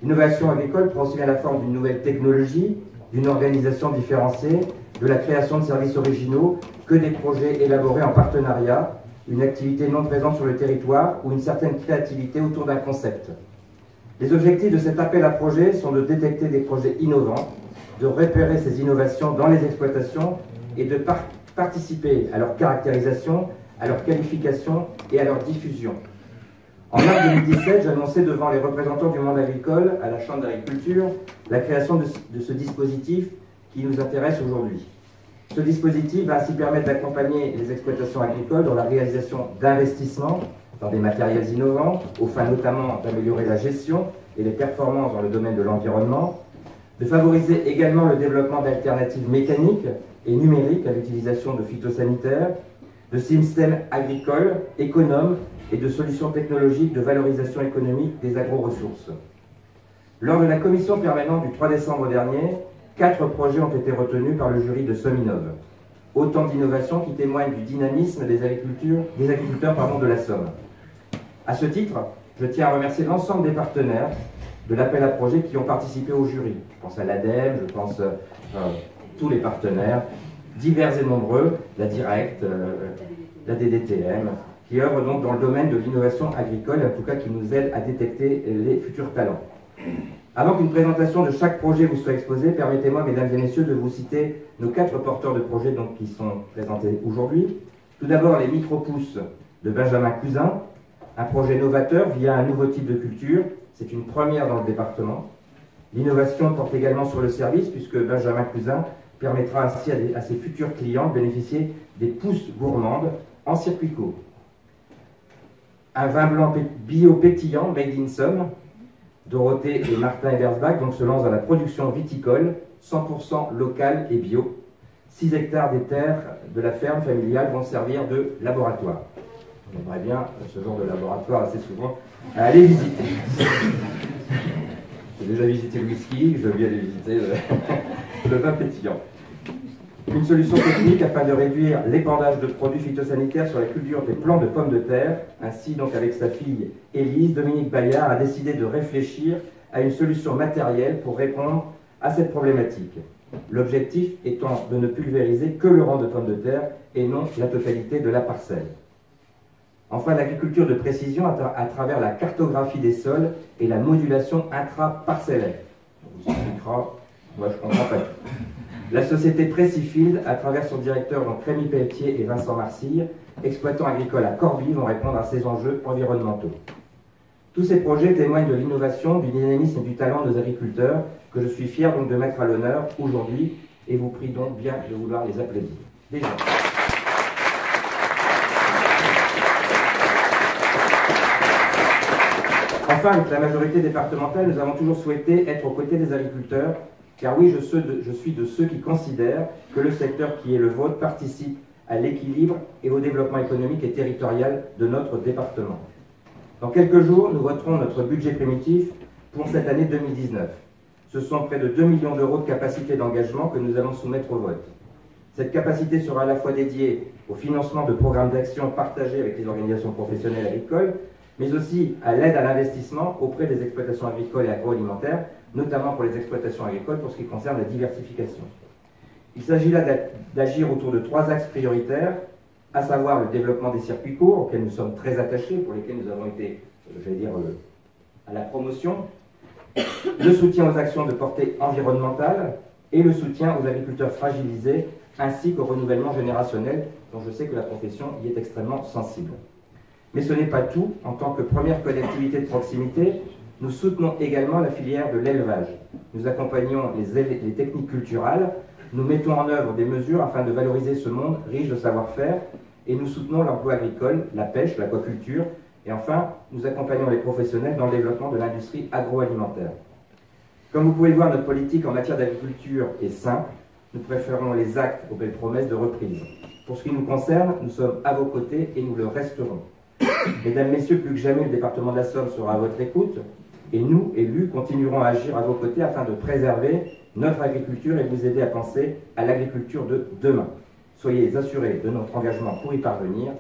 L'innovation agricole prend aussi bien la forme d'une nouvelle technologie, d'une organisation différenciée, de la création de services originaux, que des projets élaborés en partenariat, une activité non présente sur le territoire ou une certaine créativité autour d'un concept. Les objectifs de cet appel à projets sont de détecter des projets innovants, de repérer ces innovations dans les exploitations et de participer à leur caractérisation, à leur qualification et à leur diffusion. En mars 2017, j'annonçais devant les représentants du monde agricole, à la Chambre d'agriculture, la création de ce dispositif qui nous intéresse aujourd'hui. Ce dispositif va ainsi permettre d'accompagner les exploitations agricoles dans la réalisation d'investissements dans des matériels innovants, aux fins notamment d'améliorer la gestion et les performances dans le domaine de l'environnement, de favoriser également le développement d'alternatives mécaniques et numériques à l'utilisation de phytosanitaires, de systèmes agricoles, économes et de solutions technologiques de valorisation économique des agro-ressources. Lors de la commission permanente du 3 décembre dernier, 4 projets ont été retenus par le jury de Sominov. Autant d'innovations qui témoignent du dynamisme des agriculteurs de la Somme. À ce titre, je tiens à remercier l'ensemble des partenaires de l'appel à projets qui ont participé au jury. Je pense à l'ADEME, je pense à tous les partenaires, divers et nombreux, la Direct, la DDTM, qui œuvrent donc dans le domaine de l'innovation agricole, en tout cas qui nous aident à détecter les futurs talents. Avant qu'une présentation de chaque projet vous soit exposée, permettez-moi, mesdames et messieurs, de vous citer nos 4 porteurs de projets donc, qui sont présentés aujourd'hui. Tout d'abord, les micro-pousses de Benjamin Cousin, un projet novateur via un nouveau type de culture. C'est une première dans le département. L'innovation porte également sur le service, puisque Benjamin Cousin permettra ainsi à ses futurs clients de bénéficier des pousses gourmandes en circuit court. Un vin blanc bio pétillant, Made in Somme. Dorothée et Martin Eversbach donc, se lancent dans la production viticole, 100% locale et bio. 6 hectares des terres de la ferme familiale vont servir de laboratoire. On aimerait bien ce genre de laboratoire assez souvent à aller visiter. J'ai déjà visité le whisky, je veux bien aller visiter le vin pétillant. Une solution technique afin de réduire l'épandage de produits phytosanitaires sur la culture des plants de pommes de terre. Ainsi, donc, avec sa fille Élise, Dominique Bayard a décidé de réfléchir à une solution matérielle pour répondre à cette problématique. L'objectif étant de ne pulvériser que le rang de pommes de terre et non la totalité de la parcelle. Enfin, l'agriculture de précision à travers la cartographie des sols et la modulation intra-parcellaire. On vous expliquera, moi je ne comprends pas tout. La société Précifield, à travers son directeur donc Rémi Pelletier et Vincent Marcille, exploitants agricoles à Corbie, vont répondre à ces enjeux environnementaux. Tous ces projets témoignent de l'innovation, du dynamisme et du talent de nos agriculteurs, que je suis fier donc de mettre à l'honneur aujourd'hui, et vous prie donc bien de vouloir les applaudir. Déjà. Enfin, avec la majorité départementale, nous avons toujours souhaité être aux côtés des agriculteurs, car oui, je suis de ceux qui considèrent que le secteur qui est le vôtre participe à l'équilibre et au développement économique et territorial de notre département. Dans quelques jours, nous voterons notre budget primitif pour cette année 2019. Ce sont près de 2 millions d'euros de capacité d'engagement que nous allons soumettre au vote. Cette capacité sera à la fois dédiée au financement de programmes d'action partagés avec les organisations professionnelles agricoles, mais aussi à l'aide à l'investissement auprès des exploitations agricoles et agroalimentaires, notamment pour les exploitations agricoles pour ce qui concerne la diversification. Il s'agit là d'agir autour de 3 axes prioritaires, à savoir le développement des circuits courts, auxquels nous sommes très attachés, pour lesquels nous avons été, à la promotion, le soutien aux actions de portée environnementale et le soutien aux agriculteurs fragilisés, ainsi qu'au renouvellement générationnel, dont je sais que la profession y est extrêmement sensible. Mais ce n'est pas tout. En tant que première collectivité de proximité, nous soutenons également la filière de l'élevage. Nous accompagnons les techniques culturales, nous mettons en œuvre des mesures afin de valoriser ce monde riche de savoir-faire et nous soutenons l'emploi agricole, la pêche, l'aquaculture et enfin, nous accompagnons les professionnels dans le développement de l'industrie agroalimentaire. Comme vous pouvez le voir, notre politique en matière d'agriculture est simple. Nous préférons les actes aux belles promesses de reprise. Pour ce qui nous concerne, nous sommes à vos côtés et nous le resterons. Mesdames, Messieurs, plus que jamais, le département de la Somme sera à votre écoute et nous, élus, continuerons à agir à vos côtés afin de préserver notre agriculture et vous aider à penser à l'agriculture de demain. Soyez assurés de notre engagement pour y parvenir.